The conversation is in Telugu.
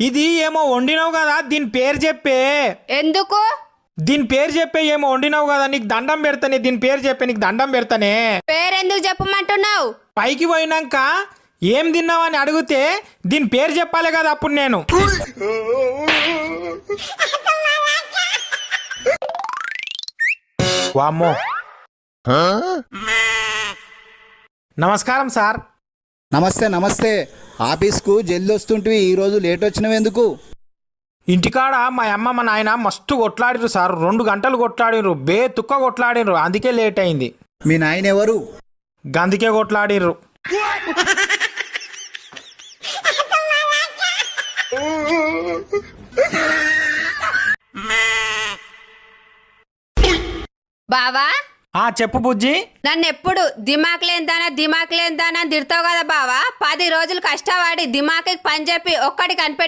ఇది ఏమో వండినావు కదా, దీని పేరు చెప్పే. ఎందుకు? దీని పేరు చెప్పే. ఏమో వండినావు కదా, నీకు దండం పెడతానే. దీని పేరు చెప్పే, నీకు దండం పెడతానే. పేరెందుకు చెప్పమంటున్నావు? పైకి పోయినాక ఏం తిన్నావని అడిగితే దీని పేరు చెప్పాలి కదా అప్పుడు నేను. వామ్మో. నమస్కారం సార్. నమస్తే నమస్తే. ఆఫీస్కు జల్ది వస్తుంటివి, ఈరోజు లేట్ వచ్చినవెందుకు? ఇంటికాడ మా అమ్మ మా నాయన మస్తు కొట్లాడిరు సార్. 2 గంటలు కొట్లాడిరు, తుక్క కొట్లాడిరు. అందుకే లేట్ అయింది. మీ నాయన ఎవరు? గందుకే కొట్లాడిర్రు. బావా, చెప్పు బుజ్జి. నన్ను ఎప్పుడు దిమాక్ లేందానా అని తిడతావు కదా బావా. 10 రోజులు కష్టపడి దిమాకి పని చెప్పి ఒక్కటి కనిపెట్టి